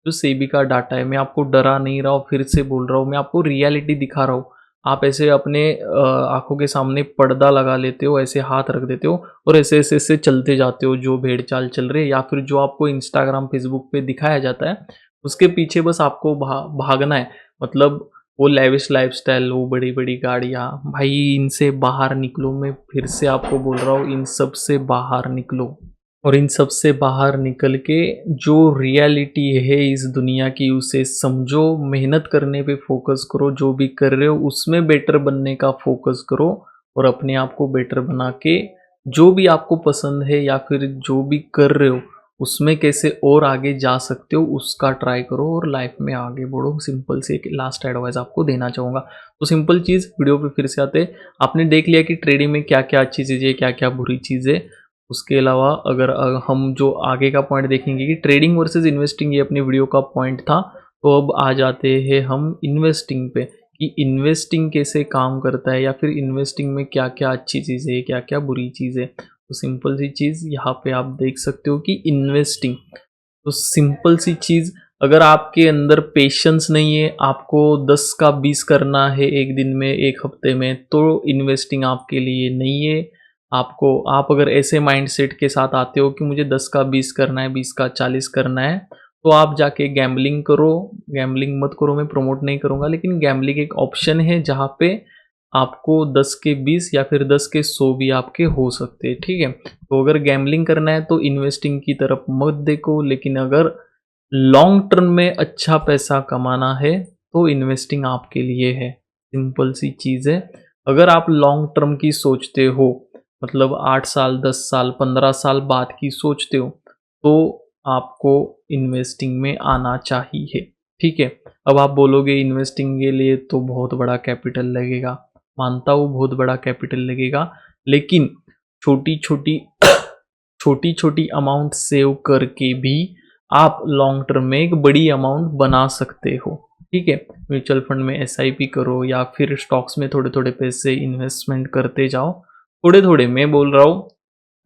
जो सेबी का डाटा है। मैं आपको डरा नहीं रहा हूँ, फिर से बोल रहा हूँ, मैं आपको रियलिटी दिखा रहा हूँ। आप ऐसे अपने आंखों के सामने पर्दा लगा लेते हो, ऐसे हाथ रख देते हो और ऐसे ऐसे ऐसे चलते जाते हो जो भेड़ चाल चल रहे, या फिर जो आपको इंस्टाग्राम फेसबुक पे दिखाया जाता है उसके पीछे बस आपको भागना है। मतलब वो लेविश लाइफस्टाइल, वो बड़ी-बड़ी गाड़ियाँ, भाई इनसे बाहर निकलो। मैं फिर से आपको बोल रहा हूँ, इन सब से बाहर निकलो। और इन सब से बाहर निकल के जो रियलिटी है इस दुनिया की उसे समझो, मेहनत करने पे फोकस करो, जो भी कर रहे हो उसमें बेटर बनने का फोकस करो और अपने आप को बेटर बना के जो भी आपको पसंद है या फिर जो भी कर रहे हो उसमें कैसे और आगे जा सकते हो उसका ट्राई करो और लाइफ में आगे बढ़ो। सिंपल से एक लास्ट एडवाइस आपको देना चाहूँगा। तो सिंपल चीज़, वीडियो पे फिर से आते हैं। आपने देख लिया कि ट्रेडिंग में क्या क्या अच्छी चीज़ें, क्या क्या बुरी चीज़ें। उसके अलावा अगर हम जो आगे का पॉइंट देखेंगे कि ट्रेडिंग वर्सेस इन्वेस्टिंग, ये अपनी वीडियो का पॉइंट था। तो अब आ जाते हैं हम इन्वेस्टिंग पे कि इन्वेस्टिंग कैसे काम करता है या फिर इन्वेस्टिंग में क्या क्या अच्छी चीज़ें है, क्या क्या बुरी चीज़ है। तो सिंपल सी चीज़ यहाँ पे आप देख सकते हो कि इन्वेस्टिंग, तो सिंपल सी चीज़, अगर आपके अंदर पेशेंस नहीं है, आपको 10 का 20 करना है एक दिन में, एक हफ्ते में, तो इन्वेस्टिंग आपके लिए नहीं है। आप अगर ऐसे माइंडसेट के साथ आते हो कि मुझे 10 का 20 करना है, 20 का 40 करना है, तो आप जाके गैम्बलिंग करो। गैम्बलिंग मत करो, मैं प्रमोट नहीं करूँगा, लेकिन गैम्बलिंग एक ऑप्शन है जहाँ पे आपको 10 के 20 या फिर 10 के 100 भी आपके हो सकते हैं, ठीक है। तो अगर गैम्बलिंग करना है तो इन्वेस्टिंग की तरफ मत देखो, लेकिन अगर लॉन्ग टर्म में अच्छा पैसा कमाना है तो इन्वेस्टिंग आपके लिए है। सिंपल सी चीज़ है। अगर आप लॉन्ग टर्म की सोचते हो, मतलब 8 साल, 10 साल, 15 साल बाद की सोचते हो, तो आपको इन्वेस्टिंग में आना चाहिए, ठीक है। अब आप बोलोगे इन्वेस्टिंग के लिए तो बहुत बड़ा कैपिटल लगेगा। मानता हूँ बहुत बड़ा कैपिटल लगेगा, लेकिन छोटी-छोटी छोटी-छोटी अमाउंट सेव करके भी आप लॉन्ग टर्म में एक बड़ी अमाउंट बना सकते हो, ठीक है। म्यूचुअल फंड में एसआईपी करो या फिर स्टॉक्स में थोड़े-थोड़े पैसे इन्वेस्टमेंट करते जाओ। थोड़े-थोड़े मैं बोल रहा हूँ,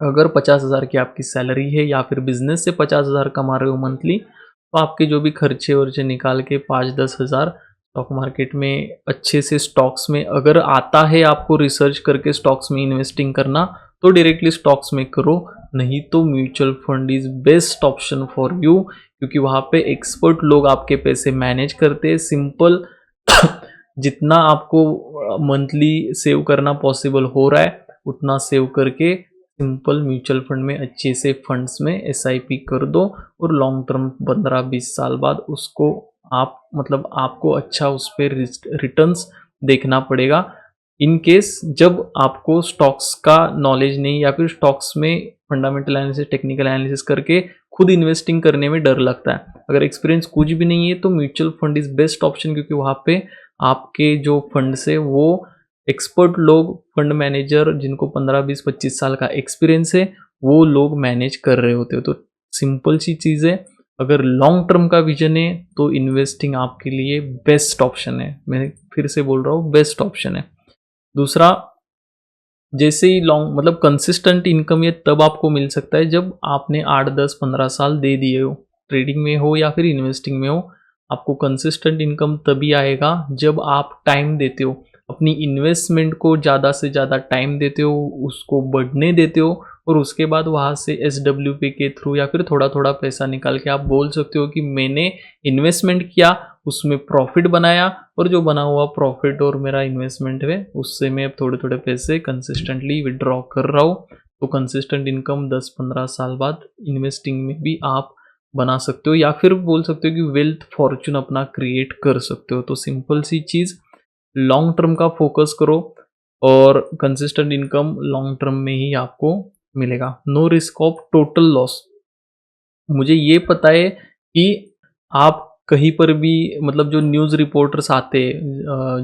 अगर 50,000 की आपकी सैलरी है या फिर बिज़नेस से 50,000 कमा रहे हो मंथली, तो आपके जो भी खर्चे-वर्चे निकाल के 5-10 हज़ार स्टॉक मार्केट में अच्छे से स्टॉक्स में, अगर आता है आपको रिसर्च करके स्टॉक्स में इन्वेस्टिंग करना, तो डायरेक्टली स्टॉक्स में करो। नहीं तो mutual fund is best option for you, क्योंकि वहाँ पे एक्सपर्ट लोग आपके पैसे मैनेज करते हैं। सिंपल जितना आपको मंथली सेव करना पॉसिबल हो रहा है उतना सेव करके सिंपल म्यूचुअल फंड में अच्छे से फंड्स में एसआईपी कर दो और लॉन्ग टर्म 15-20 साल बाद उसको आप, मतलब आपको अच्छा उस पर रिटर्न्स देखना पड़ेगा। इन केस जब आपको स्टॉक्स का नॉलेज नहीं या फिर स्टॉक्स में फंडामेंटल एनालिसिस, टेक्निकल एनालिसिस करके खुद इन्वेस्टिंग करने में डर लगता है। अगर एक्सपीरियंस कुछ भी नहीं है तो mutual fund is best option, क्योंकि वहाँ पे आपके जो फंड्स है वो एक्सपर्ट लोग, फंड मैनेजर जिनको 15-20-25 साल का एक्सपीरियंस है, वो लोग मैनेज कर रहे होते हो। तो सिंपल सी चीज़ है, अगर लॉन्ग टर्म का विजन है तो इन्वेस्टिंग आपके लिए बेस्ट ऑप्शन है। मैं फिर से बोल रहा हूँ, बेस्ट ऑप्शन है। दूसरा, जैसे ही लॉन्ग, मतलब कंसिस्टेंट इनकम ये तब आपको मिल सकता है जब आपने 8-10-15 साल दे दिए हो, ट्रेडिंग में हो या फिर इन्वेस्टिंग में हो। आपको कंसिस्टेंट इनकम तभी आएगा जब आप टाइम देते हो, अपनी इन्वेस्टमेंट को ज़्यादा से ज़्यादा टाइम देते हो, उसको बढ़ने देते हो, और उसके बाद वहाँ से SWP के थ्रू या फिर थोड़ा थोड़ा पैसा निकाल के आप बोल सकते हो कि मैंने इन्वेस्टमेंट किया, उसमें प्रॉफिट बनाया, और जो बना हुआ प्रॉफिट और मेरा इन्वेस्टमेंट है उससे मैं अब थोड़े थोड़े पैसे कंसिस्टेंटली विड्रॉ कर रहा हूँ। तो कंसिस्टेंट इनकम 10-15 साल बाद इन्वेस्टिंग में भी आप बना सकते हो, या फिर बोल सकते हो कि वेल्थ फॉर्चून अपना क्रिएट कर सकते हो। तो सिंपल सी चीज़, लॉन्ग टर्म का फोकस करो और कंसिस्टेंट इनकम लॉन्ग टर्म में ही आपको मिलेगा। No risk of total loss. मुझे ये पता है कि आप कहीं पर भी, मतलब जो न्यूज़ रिपोर्टर्स आते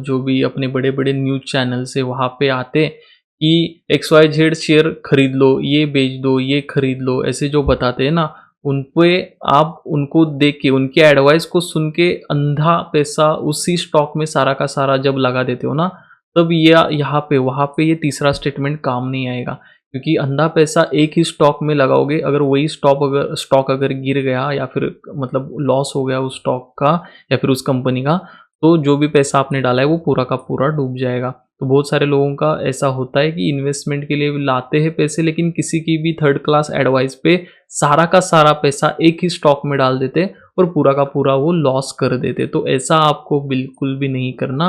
जो भी अपने बड़े-बड़े न्यूज़ चैनल से वहाँ पे आते कि XYZ शेयर खरीद लो, ये बेच दो, ये खरीद लो, ऐसे जो बताते हैं ना, उन पे आप उनको देख के, उनके एडवाइस को सुन के अंधा पैसा उसी स्टॉक में सारा का सारा जब लगा देते हो ना, तब ये यहाँ पे वहाँ पे ये तीसरा स्टेटमेंट काम नहीं आएगा। क्योंकि अंधा पैसा एक ही स्टॉक में लगाओगे, अगर वही स्टॉक अगर गिर गया या फिर मतलब लॉस हो गया उस स्टॉक का या फिर उस कंपनी का, तो जो भी पैसा आपने डाला है वो पूरा का पूरा डूब जाएगा। तो बहुत सारे लोगों का ऐसा होता है कि इन्वेस्टमेंट के लिए लाते हैं पैसे, लेकिन किसी की भी थर्ड क्लास एडवाइस पे सारा का सारा पैसा एक ही स्टॉक में डाल देते और पूरा का पूरा वो लॉस कर देते। तो ऐसा आपको बिल्कुल भी नहीं करना।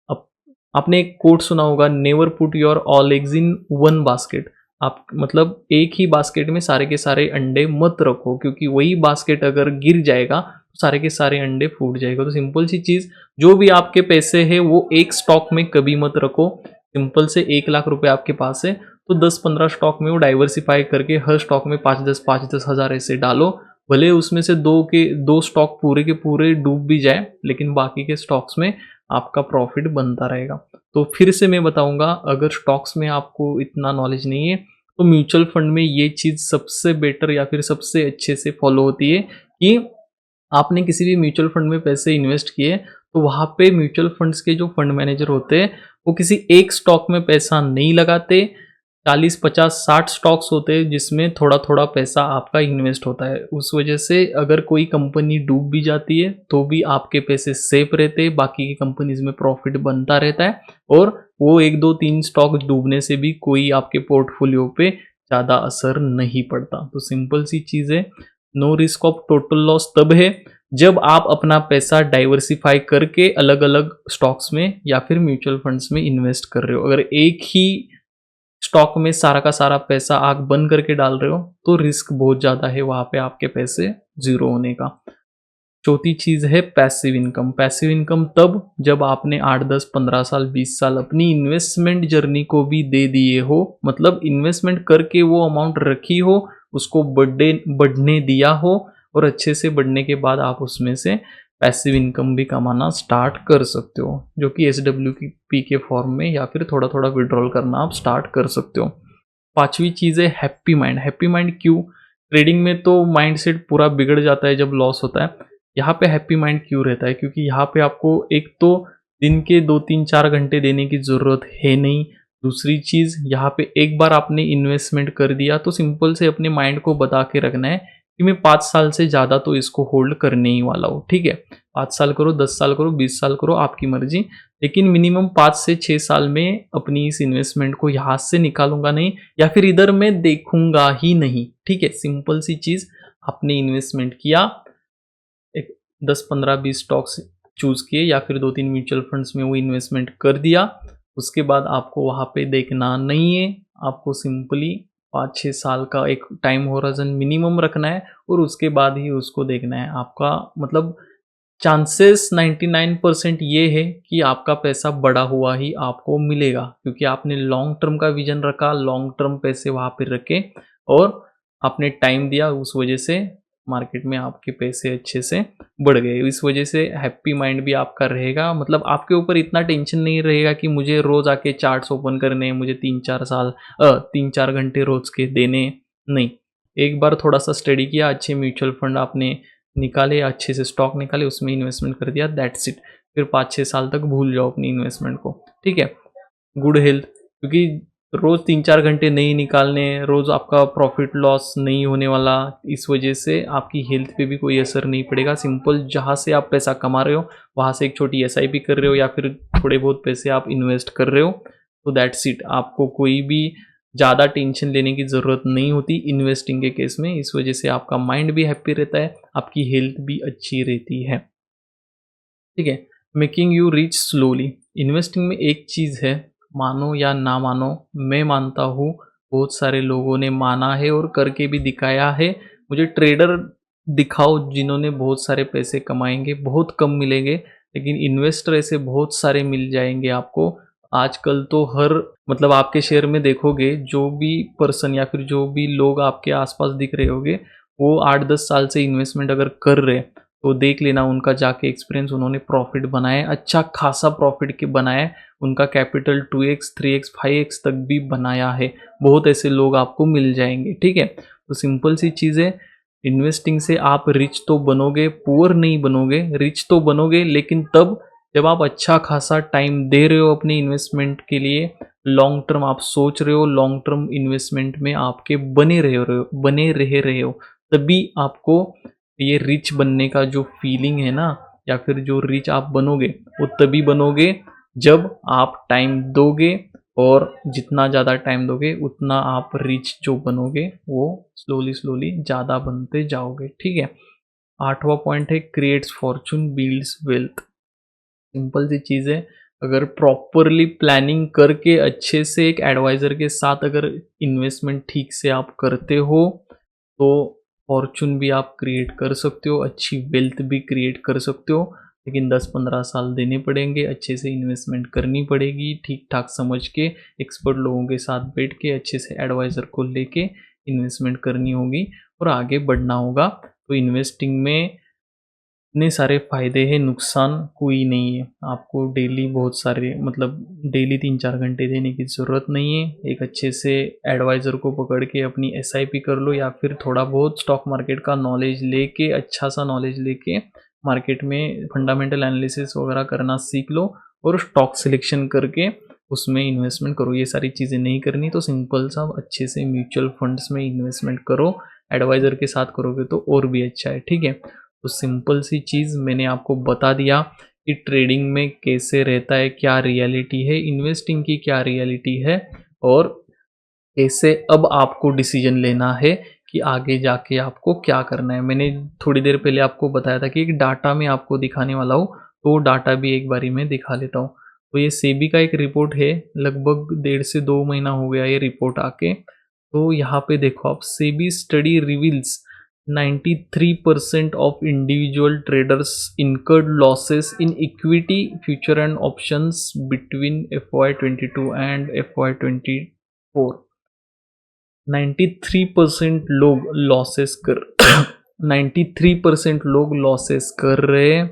अब आपने एक कोट सुना होगा, never put your all eggs in one basket. आप मतलब एक ही बास्केट में सारे के सारे अंडे मत रखो, क्योंकि वही बास्केट अगर गिर जाएगा तो सारे के सारे अंडे फूट जाएगा। तो सिंपल सी चीज़, जो भी आपके पैसे है वो एक स्टॉक में कभी मत रखो। सिंपल से 1 लाख रुपए आपके पास है तो 10-15 स्टॉक में वो डाइवर्सिफाई करके हर स्टॉक में 5-10 हज़ार ऐसे डालो। भले उसमें से दो स्टॉक पूरे के पूरे डूब भी जाए, लेकिन बाकी के स्टॉक्स में आपका प्रॉफिट बनता रहेगा। तो फिर से मैं बताऊंगा, अगर स्टॉक्स में आपको इतना नॉलेज नहीं है तो म्यूचुअल फंड में ये चीज़ सबसे बेटर या फिर सबसे अच्छे से फॉलो होती है कि आपने किसी भी म्यूचुअल फंड में पैसे इन्वेस्ट किए तो वहाँ पे म्यूचुअल फंड्स के जो फंड मैनेजर होते हैं वो किसी एक स्टॉक में पैसा नहीं लगाते। 40-50-60 स्टॉक्स होते हैं जिसमें थोड़ा थोड़ा पैसा आपका इन्वेस्ट होता है। उस वजह से अगर कोई कंपनी डूब भी जाती है तो भी आपके पैसे सेफ रहते हैं, बाकी की कंपनीज में प्रॉफिट बनता रहता है और वो 1-2-3 स्टॉक डूबने से भी कोई आपके पोर्टफोलियो पे ज़्यादा असर नहीं पड़ता। तो सिंपल सी चीज़ है, no risk of total loss तब है जब आप अपना पैसा डाइवर्सिफाई करके अलग अलग स्टॉक्स में या फिर म्यूचुअल फंड्स में इन्वेस्ट कर रहे हो। अगर एक ही स्टॉक में सारा का सारा पैसा आग बंद करके डाल रहे हो तो रिस्क बहुत ज़्यादा है वहाँ पे आपके पैसे ज़ीरो होने का। चौथी चीज़ है पैसिव इनकम। पैसिव इनकम तब जब आपने 8-10-15 साल 20 साल अपनी इन्वेस्टमेंट जर्नी को भी दे दिए हो, मतलब इन्वेस्टमेंट करके वो अमाउंट रखी हो, उसको बढ़ने दिया हो और अच्छे से बढ़ने के बाद आप उसमें से पैसिव इनकम भी कमाना स्टार्ट कर सकते हो, जो कि SWP के फॉर्म में या फिर थोड़ा थोड़ा विड्रॉल करना आप स्टार्ट कर सकते हो। पांचवी चीज़ है हैप्पी माइंड। हैप्पी माइंड क्यों? ट्रेडिंग में तो माइंडसेट पूरा बिगड़ जाता है जब लॉस होता है। यहाँ पे हैप्पी माइंड क्यों रहता है? क्योंकि यहाँ पे आपको एक तो दिन के 2-3-4 घंटे देने की ज़रूरत है नहीं। दूसरी चीज़, यहाँ पे एक बार आपने इन्वेस्टमेंट कर दिया तो सिंपल से अपने माइंड को बता के रखना है कि मैं 5 साल से ज़्यादा तो इसको होल्ड करने ही वाला हूँ, ठीक है? 5 साल करो, 10 साल करो, 20 साल करो, आपकी मर्जी। लेकिन मिनिमम 5 से 6 साल में अपनी इस इन्वेस्टमेंट को यहाँ से निकालूंगा नहीं या फिर इधर मैं देखूंगा ही नहीं, ठीक है? सिंपल सी चीज़, आपने इन्वेस्टमेंट किया, एक 10-15-20 स्टॉक्स चूज़ किए या फिर 2-3 म्यूचुअल फंड्स में वो इन्वेस्टमेंट कर दिया, उसके बाद आपको वहाँ पे देखना नहीं है। आपको सिंपली 5-6 साल का एक टाइम होराइजन मिनिमम रखना है और उसके बाद ही उसको देखना है। आपका मतलब चांसेस 99% ये है कि आपका पैसा बढ़ा हुआ ही आपको मिलेगा, क्योंकि आपने लॉन्ग टर्म का विजन रखा, लॉन्ग टर्म पैसे वहाँ पे रखे और आपने टाइम दिया, उस वजह से मार्केट में आपके पैसे अच्छे से बढ़ गए। इस वजह से हैप्पी माइंड भी आपका रहेगा, मतलब आपके ऊपर इतना टेंशन नहीं रहेगा कि मुझे रोज़ आके चार्ट्स ओपन करने हैं, मुझे 3-4 घंटे रोज के देने। नहीं, एक बार थोड़ा सा स्टडी किया, अच्छे म्यूचुअल फंड आपने निकाले, अच्छे से स्टॉक निकाले, उसमें इन्वेस्टमेंट कर दिया, दैट्स इट। फिर 5-6 साल तक भूल जाओ अपनी इन्वेस्टमेंट को, ठीक है? गुड हेल्थ, क्योंकि रोज़ 3-4 घंटे नहीं निकालने, रोज़ आपका प्रॉफिट लॉस नहीं होने वाला, इस वजह से आपकी हेल्थ पे भी कोई असर नहीं पड़ेगा। सिंपल, जहाँ से आप पैसा कमा रहे हो वहाँ से एक छोटी SIP कर रहे हो या फिर थोड़े बहुत पैसे आप इन्वेस्ट कर रहे हो, तो दैट्स इट। आपको कोई भी ज़्यादा टेंशन लेने की ज़रूरत नहीं होती इन्वेस्टिंग के केस में। इस वजह से आपका माइंड भी हैप्पी रहता है, आपकी हेल्थ भी अच्छी रहती है, ठीक है? Making you rich slowly. Investing में एक चीज़ है, मानो या ना मानो, मैं मानता हूँ, बहुत सारे लोगों ने माना है और करके भी दिखाया है। मुझे ट्रेडर दिखाओ जिन्होंने बहुत सारे पैसे कमाएंगे, बहुत कम मिलेंगे, लेकिन इन्वेस्टर ऐसे बहुत सारे मिल जाएंगे आपको। आजकल तो हर मतलब आपके शेयर में देखोगे, जो भी पर्सन या फिर जो भी लोग आपके आसपास दिख रहे होंगे, वो 8-10 साल से इन्वेस्टमेंट अगर कर रहे हैं तो देख लेना उनका जाके एक्सपीरियंस, उन्होंने प्रॉफिट बनाया, अच्छा खासा प्रॉफिट के बनाया है, उनका कैपिटल 2x 3x 5x तक भी बनाया है। बहुत ऐसे लोग आपको मिल जाएंगे, ठीक है? तो सिंपल सी चीज़ है, इन्वेस्टिंग से आप रिच तो बनोगे, पुअर नहीं बनोगे, रिच तो बनोगे, लेकिन तब जब आप अच्छा खासा टाइम दे रहे हो अपनी इन्वेस्टमेंट के लिए, लॉन्ग टर्म आप सोच रहे हो, लॉन्ग टर्म इन्वेस्टमेंट में आपके बने रहे हो, तभी आपको ये रिच बनने का जो फीलिंग है ना, या फिर जो रिच आप बनोगे, वो तभी बनोगे जब आप टाइम दोगे, और जितना ज़्यादा टाइम दोगे उतना आप रिच जो बनोगे वो स्लोली स्लोली ज़्यादा बनते जाओगे। ठीक है। 8वां पॉइंट है creates fortune builds wealth. Simple सी चीज़ है, अगर प्रॉपरली प्लानिंग करके अच्छे से एक एडवाइज़र के साथ अगर इन्वेस्टमेंट ठीक से आप करते हो, तो फॉर्चून भी आप क्रिएट कर सकते हो, अच्छी वेल्थ भी क्रिएट कर सकते हो। लेकिन 10-15 साल देने पड़ेंगे, अच्छे से इन्वेस्टमेंट करनी पड़ेगी, ठीक ठाक समझ के एक्सपर्ट लोगों के साथ बैठ के अच्छे से एडवाइज़र को लेके इन्वेस्टमेंट करनी होगी और आगे बढ़ना होगा। तो इन्वेस्टिंग में इतने सारे फ़ायदे हैं, नुकसान कोई नहीं है। आपको डेली बहुत सारे मतलब डेली 3-4 घंटे देने की ज़रूरत नहीं है। एक अच्छे से एडवाइज़र को पकड़ के अपनी एसआईपी कर लो, या फिर थोड़ा बहुत स्टॉक मार्केट का नॉलेज लेके, अच्छा सा नॉलेज लेके मार्केट में फंडामेंटल एनालिसिस वगैरह करना सीख लो और स्टॉक सिलेक्शन करके उसमें इन्वेस्टमेंट करो। ये सारी चीज़ें नहीं करनी तो सिंपल सा अच्छे से म्यूचुअल फंड्स में इन्वेस्टमेंट करो। एडवाइज़र के साथ करोगे तो और भी अच्छा है। ठीक है। तो सिंपल सी चीज़ मैंने आपको बता दिया कि ट्रेडिंग में कैसे रहता है, क्या रियलिटी है, इन्वेस्टिंग की क्या रियलिटी है, और कैसे अब आपको डिसीजन लेना है कि आगे जाके आपको क्या करना है। मैंने थोड़ी देर पहले आपको बताया था कि एक डाटा मैं आपको दिखाने वाला हूँ, तो वो डाटा भी एक बारी में दिखा लेता हूँ। तो ये सेबी का एक रिपोर्ट है, लगभग 1.5 से 2 महीना हो गया ये रिपोर्ट आके। तो यहाँ पे देखो आप, SEBI study reveals 93% of individual traders incurred losses in equity, future and options between FY22 and FY24। 93% लोग लॉसेस कर 93% लोग लॉसेस कर रहे हैं।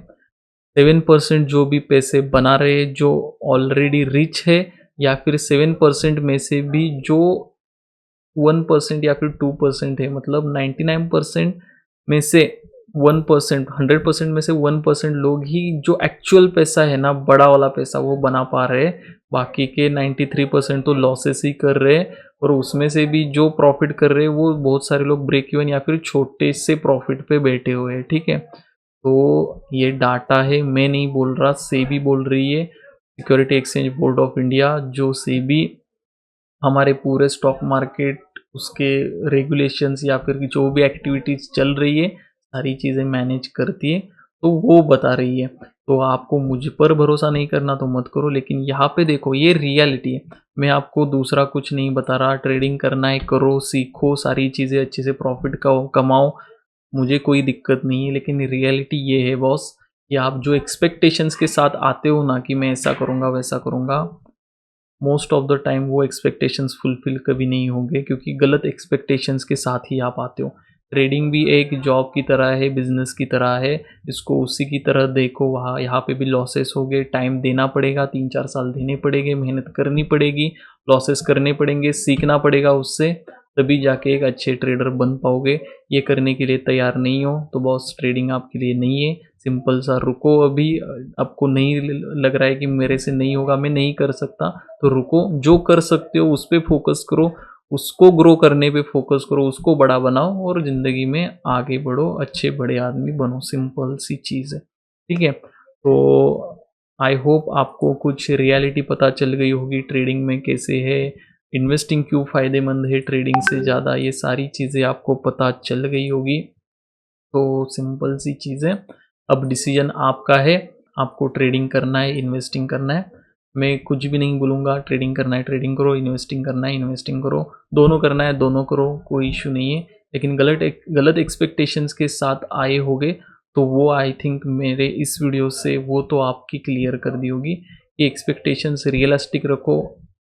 7% जो भी पैसे बना रहे हैं, जो ऑलरेडी रिच है, या फिर 7% में से भी जो 1% या फिर 2% है, मतलब 99% में से 1%, 100% में से 1% लोग ही जो एक्चुअल पैसा है ना, बड़ा वाला पैसा, वो बना पा रहे हैं। बाकी के 93% तो लॉसेस ही कर रहे हैं, और उसमें से भी जो प्रॉफिट कर रहे हैं वो बहुत सारे लोग ब्रेक इवन या फिर छोटे से प्रॉफिट पे बैठे हुए हैं। ठीक है। तो ये डाटा है, मैं नहीं बोल रहा, सेबी बोल रही है, security exchange board of India, जो सेबी हमारे पूरे स्टॉक मार्केट, उसके रेगुलेशंस या फिर जो भी एक्टिविटीज़ चल रही है, सारी चीज़ें मैनेज करती है, तो वो बता रही है। तो आपको मुझ पर भरोसा नहीं करना तो मत करो, लेकिन यहाँ पे देखो ये रियलिटी है। मैं आपको दूसरा कुछ नहीं बता रहा, ट्रेडिंग करना है करो, सीखो, सारी चीज़ें अच्छे से प्रॉफिट का कमाओ, मुझे कोई दिक्कत नहीं है। लेकिन रियलिटी ये है बॉस, कि आप जो एक्सपेक्टेशंस के साथ आते हो ना, कि मैं ऐसा करूँगा वैसा करूँगा, मोस्ट ऑफ द टाइम वो एक्सपेक्टेशंस फुलफिल कभी नहीं होंगे, क्योंकि गलत एक्सपेक्टेशंस के साथ ही आप आते हो। ट्रेडिंग भी एक जॉब की तरह है, बिजनेस की तरह है, इसको उसी की तरह देखो। वहाँ यहाँ पे भी लॉसेस हो गए, टाइम देना पड़ेगा, 3-4 साल देने पड़ेंगे, मेहनत करनी पड़ेगी, लॉसेस करने पड़ेंगे, सीखना पड़ेगा उससे, तभी जाके एक अच्छे ट्रेडर बन पाओगे। ये करने के लिए तैयार नहीं हो तो बॉस ट्रेडिंग आपके लिए नहीं है। सिंपल सा रुको अभी, आपको नहीं लग रहा है कि मेरे से नहीं होगा, मैं नहीं कर सकता, तो रुको, जो कर सकते हो उस पर फोकस करो, उसको ग्रो करने पे फोकस करो, उसको बड़ा बनाओ और ज़िंदगी में आगे बढ़ो, अच्छे बड़े आदमी बनो। सिंपल सी चीज़ है। ठीक है। तो आई होप आपको कुछ रियलिटी पता चल गई होगी, ट्रेडिंग में कैसे है, इन्वेस्टिंग क्यों फ़ायदेमंद है ट्रेडिंग से ज़्यादा, ये सारी चीज़ें आपको पता चल गई होगी। तो सिंपल सी चीज़ है, अब डिसीजन आपका है, आपको ट्रेडिंग करना है, इन्वेस्टिंग करना है। मैं कुछ भी नहीं बोलूँगा, ट्रेडिंग करना है ट्रेडिंग करो, इन्वेस्टिंग करना है इन्वेस्टिंग करो, दोनों करना है दोनों करो, कोई इशू नहीं है। लेकिन गलत एक्सपेक्टेशंस के साथ आए होगे तो वो आई थिंक मेरे इस वीडियो से वो तो आपकी क्लियर कर दी होगी कि एक्सपेक्टेशंस रियलिस्टिक रखो,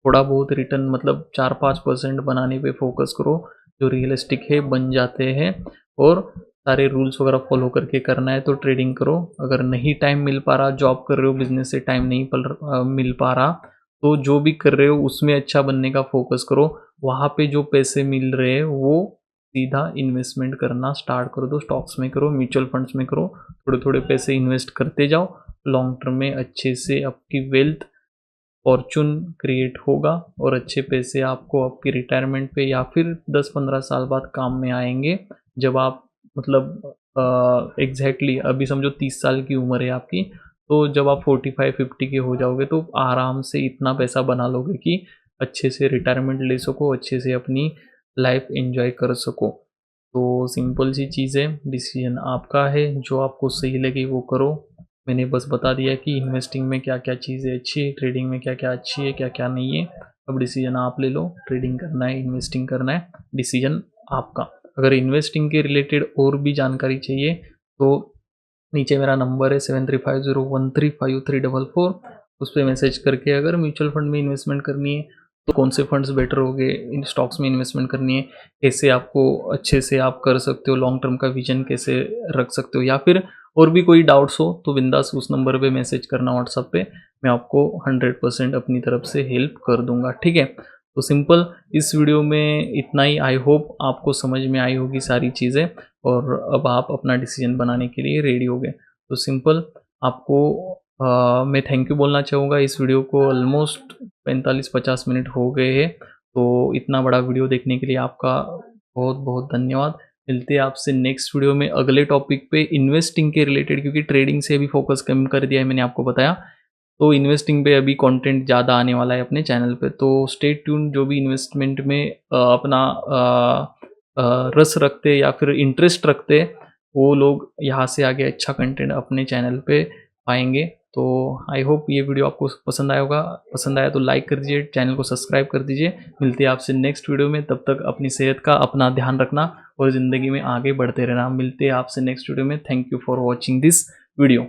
थोड़ा बहुत रिटर्न मतलब 4-5% बनाने पे फोकस करो, जो रियलिस्टिक है बन जाते हैं, और सारे रूल्स वगैरह फॉलो करके करना है तो ट्रेडिंग करो। अगर नहीं टाइम मिल पा रहा, जॉब कर रहे हो, बिजनेस से टाइम नहीं मिल पा रहा, तो जो भी कर रहे हो उसमें अच्छा बनने का फोकस करो। वहाँ पे जो पैसे मिल रहे हैं वो सीधा इन्वेस्टमेंट करना स्टार्ट कर दो। स्टॉक्स में करो, म्यूचुअल फंड्स में करो, थोड़े थोड़े पैसे इन्वेस्ट करते जाओ। लॉन्ग टर्म में अच्छे से आपकी वेल्थ फॉर्चून क्रिएट होगा और अच्छे पैसे आपको आपकी रिटायरमेंट पे या फिर 10-15 साल बाद काम में आएंगे, जब आप मतलब एग्जैक्टली अभी समझो 30 साल की उम्र है आपकी, तो जब आप 45-50 के हो जाओगे तो आराम से इतना पैसा बना लोगे कि अच्छे से रिटायरमेंट ले सको, अच्छे से अपनी लाइफ एंजॉय कर सको। तो सिंपल सी चीज़ है, डिसीजन आपका है, जो आपको सही लगे वो करो। मैंने बस बता दिया कि इन्वेस्टिंग में क्या क्या चीज़ें अच्छी है, ट्रेडिंग में क्या क्या अच्छी है, क्या क्या नहीं है। अब डिसीजन आप ले लो, ट्रेडिंग करना है, इन्वेस्टिंग करना है, डिसीजन आपका। अगर इन्वेस्टिंग के रिलेटेड और भी जानकारी चाहिए तो नीचे मेरा नंबर है 7350135344, उस पर मैसेज करके अगर म्यूचुअल फंड में इन्वेस्टमेंट करनी है तो कौन से फंड्स बेटर होंगे, इन स्टॉक्स में इन्वेस्टमेंट करनी है, कैसे आपको अच्छे से आप कर सकते हो, लॉन्ग टर्म का विजन कैसे रख सकते हो, या फिर और भी कोई डाउट्स हो तो बिंदास उस नंबर पे मैसेज करना व्हाट्सएप पे, मैं आपको 100% अपनी तरफ से हेल्प कर दूंगा। ठीक है, तो सिंपल इस वीडियो में इतना ही। आई होप आपको समझ में आई होगी सारी चीज़ें और अब आप अपना डिसीजन बनाने के लिए रेडी हो गए। तो सिंपल आपको मैं थैंक यू बोलना चाहूँगा। इस वीडियो को ऑलमोस्ट 45-50 मिनट हो गए हैं, तो इतना बड़ा वीडियो देखने के लिए आपका बहुत बहुत धन्यवाद। मिलते हैं आपसे नेक्स्ट वीडियो में अगले टॉपिक पे, इन्वेस्टिंग के रिलेटेड, क्योंकि ट्रेडिंग से भी फोकस कम कर दिया है मैंने आपको बताया, तो इन्वेस्टिंग पे अभी कंटेंट ज़्यादा आने वाला है अपने चैनल पे। तो स्टे ट्यून, जो भी इन्वेस्टमेंट में अपना रस रखते या फिर इंटरेस्ट रखते, वो लोग यहाँ से आगे अच्छा कंटेंट अपने चैनल पे पाएंगे। तो आई होप ये वीडियो आपको पसंद आया होगा, पसंद आया तो लाइक कर दीजिए, चैनल को सब्सक्राइब कर दीजिए। मिलते हैं आपसे नेक्स्ट वीडियो में, तब तक अपनी सेहत का अपना ध्यान रखना और ज़िंदगी में आगे बढ़ते रहना। मिलते हैं आपसे नेक्स्ट वीडियो में। Thank you for watching this video.